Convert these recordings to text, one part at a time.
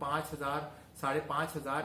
5000 5,500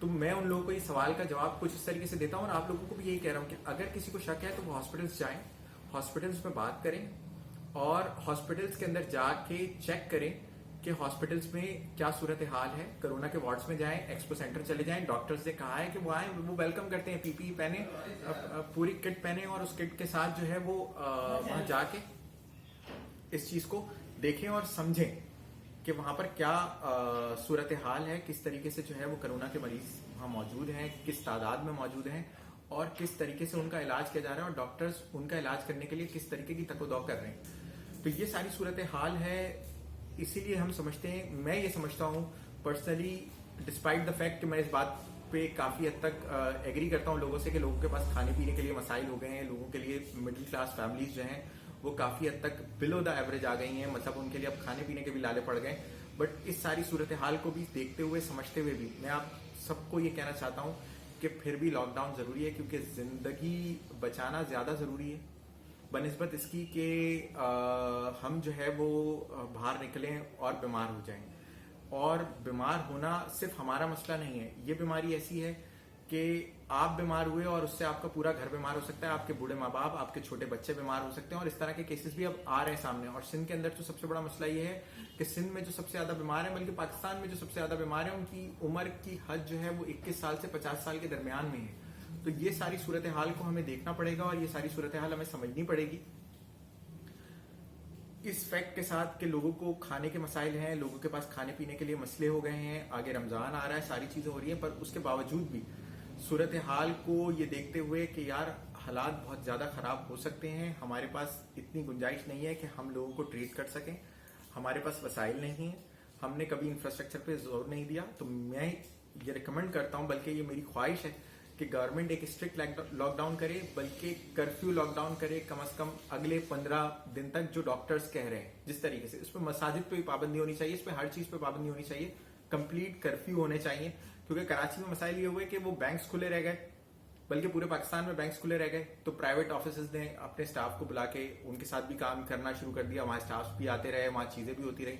تو میں ان لوگوں کو یہ سوال کا جواب کچھ اس طریقے سے دیتا ہوں اور آپ لوگوں کو بھی یہی کہہ رہا ہوں کہ اگر کسی کو شک ہے تو وہ ہاسپٹلس جائیں, ہاسپٹلس میں بات کریں اور ہاسپٹلس کے اندر جا کے چیک کریں کہ ہاسپٹلس میں کیا صورتحال ہے. کرونا کے وارڈز میں جائیں, ایکسپو سینٹر چلے جائیں, ڈاکٹرز نے کہا ہے کہ وہ آئیں, وہ ویلکم کرتے ہیں, پی پی پہنے, پوری کٹ پہنے اور اس کٹ کے ساتھ جو ہے وہ وہاں جا کے اس چیز کو دیکھیں اور سمجھیں کہ وہاں پر کیا صورتحال ہے, کس طریقے سے جو ہے وہ کرونا کے مریض وہاں موجود ہیں, کس تعداد میں موجود ہیں اور کس طریقے سے ان کا علاج کیا جا رہا ہے اور ڈاکٹرز ان کا علاج کرنے کے لیے کس طریقے کی تک و دو کر رہے ہیں. تو یہ ساری صورتحال ہے. اسی لیے ہم سمجھتے ہیں, میں یہ سمجھتا ہوں پرسنلی, ڈسپائٹ دا فیکٹ کہ میں اس بات پہ کافی حد تک ایگری کرتا ہوں لوگوں سے کہ لوگوں کے پاس کھانے پینے کے لیے مسائل ہو گئے ہیں, لوگوں کے لیے مڈل کلاس فیملیز جو ہیں وہ کافی حد تک بلو دا ایوریج آ گئی ہیں, مطلب ان کے لیے اب کھانے پینے کے بھی لالے پڑ گئے. بٹ اس ساری صورتحال کو بھی دیکھتے ہوئے, سمجھتے ہوئے بھی میں آپ سب کو یہ کہنا چاہتا ہوں کہ پھر بھی لاک ڈاؤن ضروری ہے, کیونکہ زندگی بچانا زیادہ ضروری ہے بنسبت اس کی کہ ہم جو ہے وہ باہر نکلیں اور بیمار ہو جائیں. اور بیمار ہونا صرف ہمارا مسئلہ نہیں ہے, یہ بیماری ایسی ہے کہ آپ بیمار ہوئے اور اس سے آپ کا پورا گھر بیمار ہو سکتا ہے, آپ کے بوڑھے ماں باپ, آپ کے چھوٹے بچے بیمار ہو سکتے ہیں, اور اس طرح کے کیسز بھی اب آ رہے ہیں سامنے. اور سندھ کے اندر تو سب سے بڑا مسئلہ یہ ہے کہ سندھ میں جو سب سے زیادہ بیمار ہیں, بلکہ پاکستان میں جو سب سے زیادہ بیمار ہیں, ان کی عمر کی حد جو ہے وہ 21 سال سے 50 سال کے درمیان میں ہے. تو یہ ساری صورتحال کو ہمیں دیکھنا پڑے گا اور یہ ساری صورتحال ہمیں سمجھنی پڑے گی اس فیکٹ کے ساتھ کہ لوگوں کو کھانے کے مسائل ہیں, لوگوں کے پاس کھانے پینے کے لیے مسئلے ہو گئے ہیں, آگے رمضان آ رہا ہے, ساری چیزیں ہو رہی ہیں, پر اس کے باوجود بھی صورتحال کو یہ دیکھتے ہوئے کہ یار حالات بہت زیادہ خراب ہو سکتے ہیں, ہمارے پاس اتنی گنجائش نہیں ہے کہ ہم لوگوں کو ٹریٹ کر سکیں, ہمارے پاس وسائل نہیں ہیں, ہم نے کبھی انفراسٹرکچر پہ زور نہیں دیا. تو میں یہ ریکمینڈ کرتا ہوں, بلکہ یہ میری خواہش ہے کہ گورنمنٹ ایک اسٹرکٹ لاک ڈاؤن کرے, بلکہ کرفیو لاک ڈاؤن کرے کم از کم اگلے 15 دن تک, جو ڈاکٹرز کہہ رہے ہیں جس طریقے سے. اس پہ مساجد پہ بھی پابندی ہونی چاہیے, اس پہ ہر چیز پہ پابندی ہونی چاہیے, کمپلیٹ کرفیو ہونے چاہیے. کیونکہ کراچی میں مسائل یہ ہوئے کہ وہ بینکس کھلے رہ گئے, بلکہ پورے پاکستان میں بینکس کھلے رہ گئے, تو پرائیویٹ آفیسز نے اپنے سٹاف کو بلا کے ان کے ساتھ بھی کام کرنا شروع کر دیا, وہاں سٹاف بھی آتے رہے, وہاں چیزیں بھی ہوتی رہی.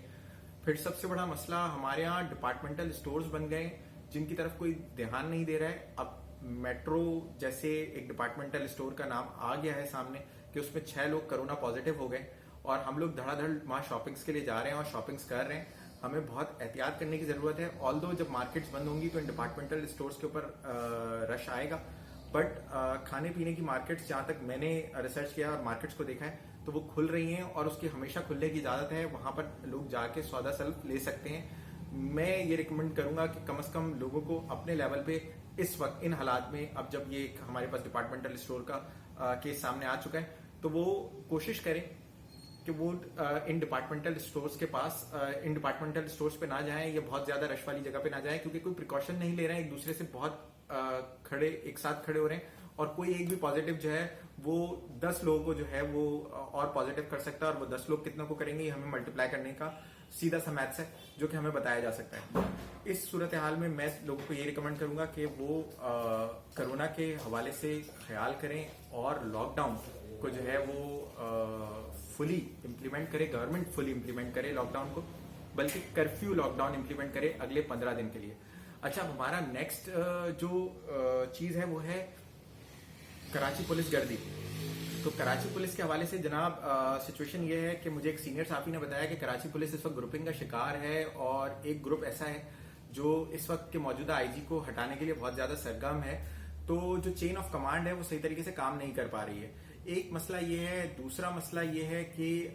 پھر سب سے بڑا مسئلہ ہمارے یہاں ڈپارٹمنٹل اسٹورز بن گئے جن کی طرف کوئی دھیان نہیں دے رہا ہے. اب میٹرو جیسے ایک ڈپارٹمنٹل اسٹور کا نام آ گیا ہے سامنے کہ اس میں 6 لوگ کرونا پازیٹیو ہو گئے, اور ہم لوگ دھڑا دھڑ وہاں شاپنگس کے لیے جا رہے ہیں اور شاپنگس کر رہے ہیں. ہمیں بہت احتیاط کرنے کی ضرورت ہے. آلدو جب مارکیٹس بند ہوں گی تو ان ڈپارٹمنٹل اسٹورز کے اوپر رش آئے گا, بٹ کھانے پینے کی مارکیٹس جہاں تک میں نے ریسرچ کیا اور مارکیٹس کو دیکھا ہے تو وہ کھل رہی ہیں اور اس کی ہمیشہ کھلنے کی اجازت ہے, وہاں پر لوگ جا کے سودا سلف لے سکتے ہیں. میں یہ ریکمینڈ کروں گا کہ کم از کم لوگوں کو اپنے لیول پہ اس وقت ان حالات میں, اب جب یہ ہمارے پاس ڈپارٹمنٹل اسٹور کا کیس سامنے آ چکا ہے, تو وہ کوشش کریں کہ وہ ان ڈپارٹمنٹل اسٹورز کے پاس, ان ڈپارٹمنٹل اسٹورز پہ نہ جائیں یا بہت زیادہ رش والی جگہ پہ نہ جائیں, کیونکہ کوئی پریکاشن نہیں لے رہے ہیں, ایک دوسرے سے بہت کھڑے ایک ساتھ کھڑے ہو رہے ہیں, اور کوئی ایک بھی پازیٹیو جو ہے وہ 10 لوگوں کو جو ہے وہ اور پازیٹیو کر سکتا ہے, اور وہ 10 لوگ کتنے کو کریں گے یہ ہمیں ملٹیپلائی کرنے کا سیدھا سا میتھس ہے جو کہ ہمیں بتایا جا سکتا ہے. اس صورتحال میں میں لوگوں کو یہ ریکمینڈ کروں گا کہ وہ کرونا کے حوالے سے خیال کریں اور لاک ڈاؤن کو جو ہے وہ فلی امپلیمنٹ کرے, گورنمنٹ فلی امپلیمنٹ کرے لاک ڈاؤن کو, بلکہ کرفیو لاک ڈاؤن امپلیمنٹ کرے اگلے 15 دن کے لیے. اچھا, ہمارا نیکسٹ جو چیز ہے وہ ہے کراچی پولیس گردی. تو کراچی پولیس کے حوالے سے جناب سچویشن یہ ہے کہ مجھے ایک سینئر صحافی نے بتایا کہ کراچی پولیس اس وقت گروپنگ کا شکار ہے, اور ایک گروپ ایسا ہے جو اس وقت کے موجودہ آئی جی کو ہٹانے کے لیے بہت زیادہ سرگرم ہے. تو جو چین آف کمانڈ ہے وہ صحیح طریقے سے کام نہیں کر پا رہی ہے. ایک مسئلہ یہ ہے. دوسرا مسئلہ یہ ہے کہ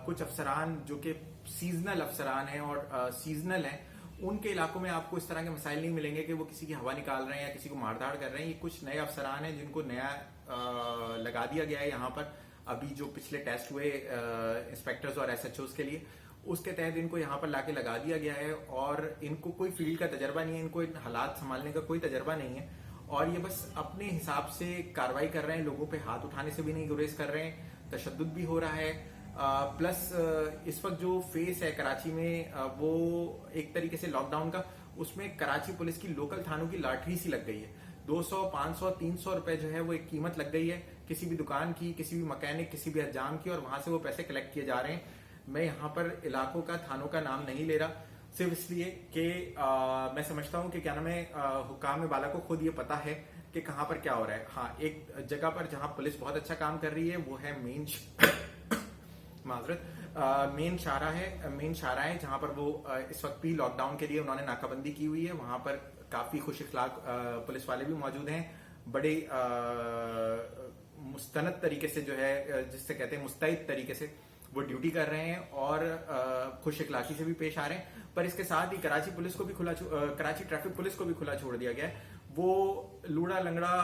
کچھ افسران جو کہ سیزنل افسران ہیں اور سیزنل ہیں, ان کے علاقوں میں آپ کو اس طرح کے مسائل نہیں ملیں گے کہ وہ کسی کی ہوا نکال رہے ہیں یا کسی کو مار دھاڑ کر رہے ہیں. یہ کچھ نئے افسران ہیں جن کو نیا لگا دیا گیا ہے یہاں پر, ابھی جو پچھلے ٹیسٹ ہوئے انسپیکٹرز اور ایس ایچ اوز کے لیے, اس کے تحت ان کو یہاں پر لا کے لگا دیا گیا ہے, اور ان کو کوئی فیلڈ کا تجربہ نہیں ہے, ان کو ان حالات سنبھالنے کا کوئی تجربہ نہیں ہے, اور یہ بس اپنے حساب سے کاروائی کر رہے ہیں, لوگوں پہ ہاتھ اٹھانے سے بھی نہیں گریز کر رہے ہیں, تشدد بھی ہو رہا ہے. پلس اس وقت جو فیس ہے کراچی میں وہ ایک طریقے سے لاک ڈاؤن کا, اس میں کراچی پولیس کی لوکل تھانوں کی لاٹری سی لگ گئی ہے. 200 500 300 روپے جو ہے وہ ایک قیمت لگ گئی ہے کسی بھی دکان کی, کسی بھی مکینک, کسی بھی حجام کی, اور وہاں سے وہ پیسے کلیکٹ کیے جا رہے ہیں. میں یہاں پر علاقوں کا, تھانوں کا نام نہیں لے رہا, صرف اس لیے کہ میں سمجھتا ہوں کہ کیا نام ہے حکام بالا کو خود یہ پتا ہے کہ کہاں پر کیا ہو رہا ہے. ہاں ایک جگہ پر جہاں پولیس بہت اچھا کام کر رہی ہے وہ ہے مین شاہراہ ہے جہاں پر وہ اس وقت بھی لاک ڈاؤن کے لیے انہوں نے ناکہ بندی کی ہوئی ہے. وہاں پر کافی خوش اخلاق پولیس والے بھی موجود ہیں, بڑے مستند طریقے سے جو ہے جس سے کہتے ہیں مستعد طریقے سے وہ ڈیوٹی کر رہے ہیں اور خوش اخلاقی سے بھی پیش آ رہے ہیں. پر اس کے ساتھ ہی کراچی ٹریفک پولیس کو بھی کھلا چھوڑ دیا گیا ہے. وہ لوڑا لنگڑا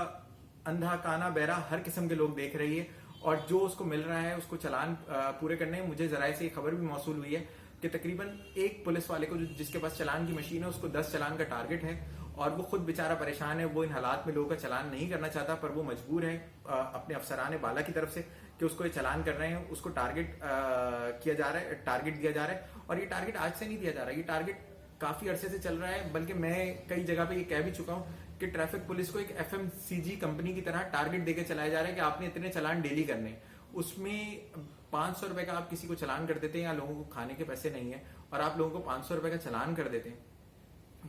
اندھا کانا بہرا ہر قسم کے لوگ دیکھ رہی ہے اور جو اس کو مل رہا ہے اس کو چلان پورے کرنے. مجھے ذرائع سے یہ خبر بھی موصول ہوئی ہے کہ تقریباً ایک پولیس والے کو جس کے پاس چلان کی مشین ہے اس کو 10 چلان کا ٹارگٹ ہے اور وہ خود بیچارہ پریشان ہے. وہ ان حالات میں لوگوں کا چلان نہیں کرنا چاہتا پر وہ مجبور ہے اپنے افسران بالا کی طرف سے کہ اس کو یہ چلان کر رہے ہیں, اس کو ٹارگٹ دیا جا رہا ہے. اور یہ ٹارگٹ آج سے نہیں دیا جا رہا, یہ ٹارگٹ کافی عرصے سے چل رہا ہے. بلکہ میں کئی جگہ پہ یہ کہہ بھی چکا ہوں کہ ٹریفک پولیس کو ایک FMCG کمپنی کی طرح ٹارگٹ دے کے چلایا جا رہا ہے کہ آپ نے اتنے چلان ڈیلی کرنے. اس میں 500 روپے کا آپ کسی کو چلان کر دیتے ہیں یا لوگوں کو کھانے کے پیسے نہیں ہیں اور آپ لوگوں کو 500 روپے کا چلان کر دیتے ہیں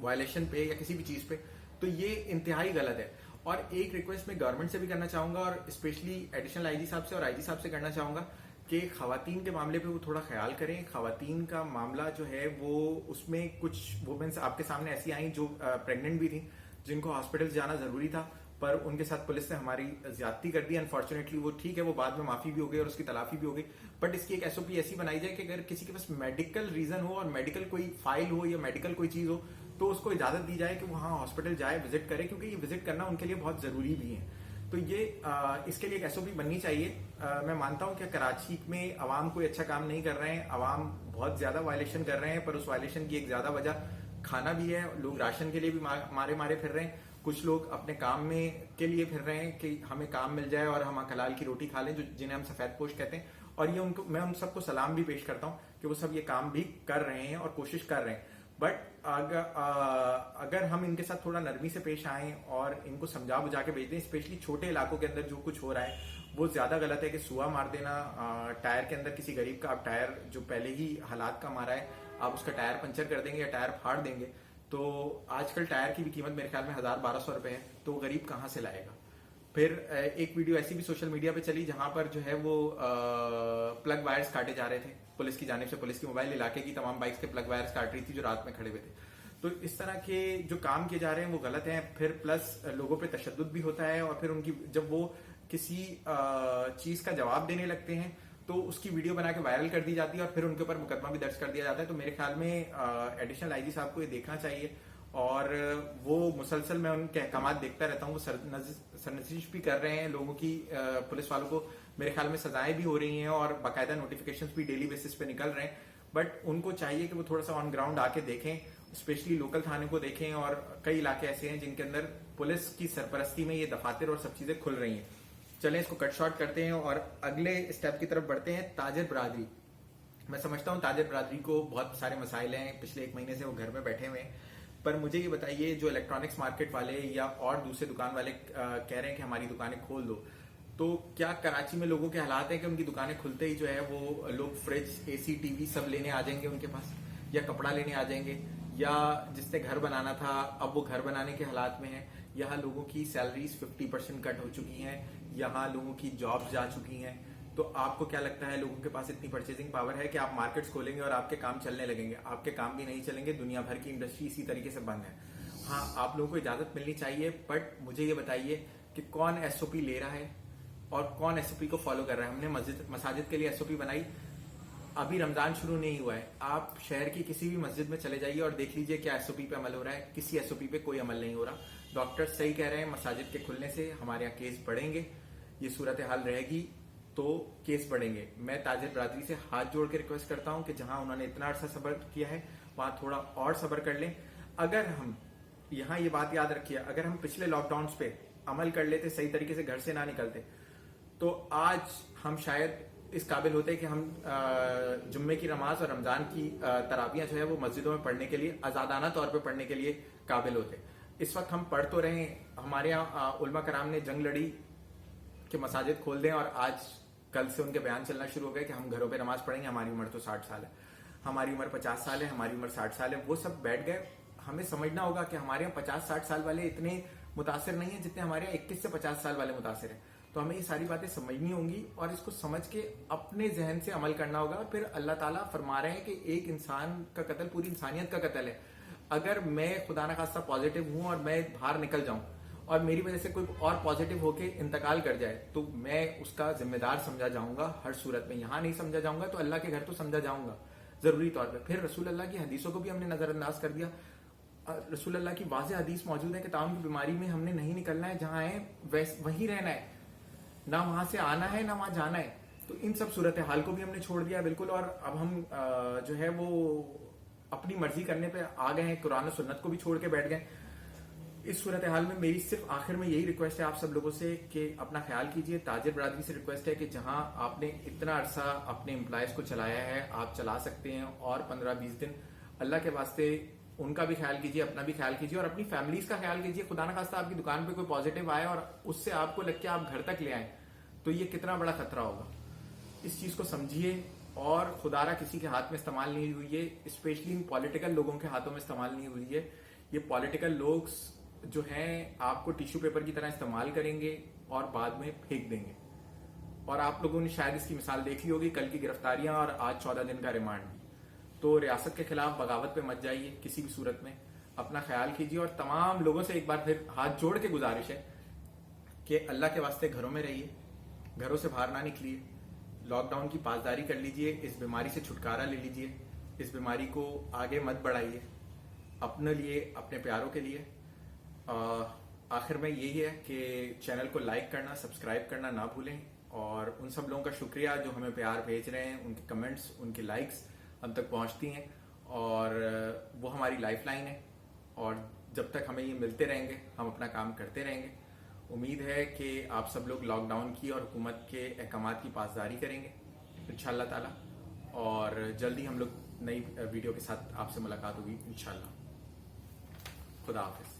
وائلیشن پہ یا کسی بھی چیز پہ, تو یہ انتہائی غلط ہے. اور ایک ریکویسٹ میں گورنمنٹ سے بھی کرنا چاہوں گا اور اسپیشلی ایڈیشنل IG صاحب سے اور IG صاحب سے کرنا چاہوں گا کہ خواتین کے معاملے پہ وہ تھوڑا خیال کریں. خواتین کا معاملہ جو ہے وہ اس میں کچھ وومنس آپ کے سامنے ایسی آئیں جو پریگننٹ بھی تھیں, جن کو ہاسپٹل جانا ضروری تھا پر ان کے ساتھ پولیس نے ہماری زیادتی کر دی. انفارچونیٹلی وہ ٹھیک ہے, وہ بعد میں معافی بھی ہو گئی اور اس کی تلافی بھی ہو گئی. بٹ اس کی ایک SOP ایسی بنائی جائے کہ اگر کسی کے پاس میڈیکل ریزن ہو اور میڈیکل کوئی فائل ہو یا میڈیکل کوئی چیز ہو تو اس کو اجازت دی جائے کہ وہ ہاں ہاسپٹل جائے, وزٹ کرے, کیونکہ یہ وزٹ کرنا ان کے لیے بہت ضروری بھی ہے. تو یہ اس کے لیے ایک SOP بننی چاہیے. میں مانتا ہوں کہ کراچی میں عوام کوئی اچھا کام نہیں کر رہے ہیں, عوام بہت زیادہ وائلیشن کر رہے ہیں, پر اس وائلیشن کی ایک زیادہ وجہ کھانا بھی ہے. لوگ راشن کے لیے بھی مارے پھر رہے ہیں, کچھ لوگ اپنے کام میں کے لیے پھر رہے ہیں کہ ہمیں کام مل جائے اور ہم حلال کی روٹی کھا لیں, جنہیں ہم سفید پوش کہتے ہیں. اور یہ میں ان سب کو سلام بھی پیش کرتا ہوں کہ وہ سب یہ کام بھی کر رہے ہیں اور کوشش کر رہے ہیں. بٹ اگر ہم ان کے ساتھ تھوڑا نرمی سے پیش آئیں اور ان کو سمجھا بجھا کے بھیج دیں, اسپیشلی چھوٹے علاقوں کے اندر جو کچھ ہو رہا ہے وہ زیادہ غلط ہے. کہ سوا مار دینا ٹائر کے اندر کسی غریب کا, آپ ٹائر جو پہلے ہی حالات کا مارا ہے آپ اس کا ٹائر پنچر کر دیں گے یا ٹائر پھاڑ دیں گے, تو آج کل ٹائر کی بھی قیمت میرے خیال میں 1000-1200 روپے ہے, تو غریب کہاں سے لائے گا. پھر ایک ویڈیو ایسی بھی سوشل میڈیا پہ چلی جہاں پر جو ہے وہ پلگ وائرز کاٹے جا رہے تھے پولیس کی جانب سے. پولیس کی موبائل علاقے کی تمام بائکس کے پلگ وائرز کاٹ رہی تھی جو رات میں کھڑے ہوئے تھے. تو اس طرح کے جو کام کیے جا رہے ہیں وہ غلط ہیں. پھر پلس لوگوں پہ تشدد بھی ہوتا ہے اور پھر ان کی جب وہ کسی چیز کا جواب دینے لگتے ہیں تو اس کی ویڈیو بنا کے وائرل کر دی جاتی ہے اور پھر ان کے اوپر مقدمہ بھی درج کر دیا جاتا ہے. تو میرے خیال میں ایڈیشنل IG صاحب کو یہ دیکھنا چاہیے اور وہ مسلسل میں ان کے احکامات دیکھتا رہتا ہوں. وہ سرنوشت بھی کر رہے ہیں لوگوں کی, پولیس والوں کو میرے خیال میں سزائیں بھی ہو رہی ہیں اور باقاعدہ نوٹیفیکیشنز بھی ڈیلی بیسس پہ نکل رہے ہیں. بٹ ان کو چاہیے کہ وہ تھوڑا سا آن گراؤنڈ آ کے دیکھیں, اسپیشلی لوکل تھانے کو دیکھیں. اور کئی علاقے ایسے ہیں جن کے اندر پولیس کی سرپرستی میں یہ دفاتر اور سب چیزیں کھل رہی ہیں. چلیں اس کو کٹ شارٹ کرتے ہیں اور اگلے اسٹیپ کی طرف بڑھتے ہیں. تاجر برادری, میں سمجھتا ہوں تاجر برادری کو بہت سارے مسائل ہیں, پچھلے 1 مہینے سے وہ گھر میں بیٹھے ہوئے ہیں. پر مجھے یہ بتائیے جو الیکٹرانکس مارکیٹ والے یا اور دوسرے دکان والے کہہ رہے ہیں کہ ہماری دکانیں کھول دو, تو کیا کراچی میں لوگوں کے حالات ہیں کہ ان کی دکانیں کھلتے ہی جو ہے وہ لوگ فریج, AC, TV سب لینے آ جائیں گے ان کے پاس, یا کپڑا لینے آ جائیں گے, یا جس نے گھر بنانا تھا اب وہ گھر بنانے کے حالات میں ہیں. یہاں لوگوں کی سیلریز 50% کٹ ہو چکی ہیں, یہاں لوگوں کی جاب جا چکی ہیں. تو آپ کو کیا لگتا ہے لوگوں کے پاس اتنی پرچیزنگ پاور ہے کہ آپ مارکیٹس کھولیں گے اور آپ کے کام چلنے لگیں گے؟ آپ کے کام بھی نہیں چلیں گے, دنیا بھر کی انڈسٹری اسی طریقے سے بند ہے. ہاں آپ لوگوں کو اجازت ملنی چاہیے, بٹ مجھے یہ بتائیے کہ کون SOP لے رہا ہے اور کون SOP کو فالو کر رہا ہے. ہم نے مساجد کے لیے SOP بنائی, ابھی رمضان شروع نہیں ہوا ہے, آپ شہر کی کسی بھی مسجد میں چلے جائیے اور دیکھ لیجئے کیا SOP پہ عمل ہو رہا ہے. کسی SOP پہ کوئی عمل نہیں ہو رہا. ڈاکٹر صحیح کہہ رہے ہیں, مساجد کے کھلنے سے ہمارے یہاں کیس بڑھیں گے, یہ صورتحال رہے گی تو کیس بڑھیں گے. میں تاجر برادری سے ہاتھ جوڑ کے ریکویسٹ کرتا ہوں کہ جہاں انہوں نے اتنا عرصہ صبر کیا ہے وہاں تھوڑا اور صبر کر لیں. اگر ہم یہاں یہ بات یاد رکھیے, اگر ہم پچھلے لاک ڈاؤنز پہ عمل کر لیتے, صحیح طریقے سے گھر سے نہ نکلتے, تو آج ہم شاید اس قابل ہوتے کہ ہم جمعے کی نماز اور رمضان کی تراویح جو ہے وہ مسجدوں میں پڑھنے کے لیے, آزادانہ طور پہ پڑھنے کے لیے قابل ہوتے. اس وقت ہم پڑھ تو رہے ہیں, ہمارے یہاں علماء کرام نے جنگ لڑی کہ مساجد کھول دیں, اور آج کل سے ان کے بیان چلنا شروع ہو گئے کہ ہم گھروں پہ نماز پڑھیں گے, ہماری عمر تو 60 سال ہے. ہماری عمر 50 سال ہے, ہماری عمر 60 سال ہے, وہ سب بیٹھ گئے. ہمیں سمجھنا ہوگا کہ ہمارے یہاں 50-60 سال والے اتنے متاثر نہیں ہیں جتنے ہمارے یہاں 21 سے 50 سال والے متاثر ہیں. تو ہمیں یہ ساری باتیں سمجھنی ہوں گی اور اس کو سمجھ کے اپنے ذہن سے عمل کرنا ہوگا. پھر اللہ تعالیٰ فرما رہے ہیں کہ ایک انسان کا قتل پوری انسانیت کا قتل ہے. اگر میں خدا نہ خواستہ پازیٹیو ہوں اور میں باہر نکل جاؤں اور میری وجہ سے کوئی اور پازیٹیو ہو کے انتقال کر جائے تو میں اس کا ذمہ دار سمجھا جاؤں گا ہر صورت میں. یہاں نہیں سمجھا جاؤں گا تو اللہ کے گھر تو سمجھا جاؤں گا ضروری طور پہ. پھر رسول اللہ کی حدیثوں کو بھی ہم نے نظر انداز کر دیا. رسول اللہ کی واضح حدیث موجود ہے کہ تعاون کی بیماری میں ہم نے نہیں نکلنا ہے, جہاں ہے وہیں رہنا ہے, نہ وہاں سے آنا ہے نہ وہاں جانا ہے. تو ان سب صورتحال کو بھی ہم نے چھوڑ دیا بالکل, اور اب ہم جو ہے وہ اپنی مرضی کرنے پہ آ گئے ہیں, قرآن و سنت کو بھی چھوڑ کے بیٹھ گئے. اس صورتحال میں میری صرف آخر میں یہی ریکویسٹ ہے آپ سب لوگوں سے کہ اپنا خیال کیجئے. تاجر برادری سے ریکویسٹ ہے کہ جہاں آپ نے اتنا عرصہ اپنے امپلائیز کو چلایا ہے آپ چلا سکتے ہیں, اور 15-20 دن اللہ کے واسطے ان کا بھی خیال کیجئے, اپنا بھی خیال کیجئے اور اپنی فیملیز کا خیال کیجئے. خدا نہ خواستہ آپ کی دکان پہ کوئی پازیٹیو آئے اور اس سے آپ کو لگ کے آپ گھر تک لے آئیں تو یہ کتنا بڑا خطرہ ہوگا. اس چیز کو سمجھیے. اور خدا را کسی کے ہاتھ میں استعمال نہیں ہوئی ہے, اسپیشلی ان پولیٹیکل لوگوں کے ہاتھوں میں استعمال نہیں ہوئی ہے. یہ پولیٹیکل لوگ جو ہیں آپ کو ٹیشو پیپر کی طرح استعمال کریں گے اور بعد میں پھینک دیں گے. اور آپ لوگوں نے شاید اس کی مثال دیکھ لی ہوگی, کل کی گرفتاریاں اور آج 14 دن کا ریمانڈ. تو ریاست کے خلاف بغاوت پہ مت جائیے کسی بھی صورت میں, اپنا خیال کیجیے. اور تمام لوگوں سے ایک بار پھر ہاتھ جوڑ کے گزارش ہے کہ اللہ کے واسطے گھروں میں رہیے, گھروں سے باہر نہ نکلیے, لاک ڈاؤن کی پاسداری کر لیجئے, اس بیماری سے چھٹکارا لے لیجئے, اس بیماری کو آگے مت بڑھائیے اپنے لیے, اپنے پیاروں کے لیے. آخر میں یہی ہے کہ چینل کو لائک کرنا, سبسکرائب کرنا نہ بھولیں. اور ان سب لوگوں کا شکریہ جو ہمیں پیار بھیج رہے ہیں, ان کے کمنٹس, ان کی لائکس ہم تک پہنچتی ہیں اور وہ ہماری لائف لائن ہے. اور جب تک ہمیں یہ ملتے رہیں گے ہم اپنا کام کرتے رہیں گے. امید ہے کہ آپ سب لوگ لاک ڈاؤن کی اور حکومت کے احکامات کی پاسداری کریں گے انشاءاللہ تعالی. اور جلدی ہم لوگ نئی ویڈیو کے ساتھ آپ سے ملاقات ہوگی انشاءاللہ. خدا حافظ.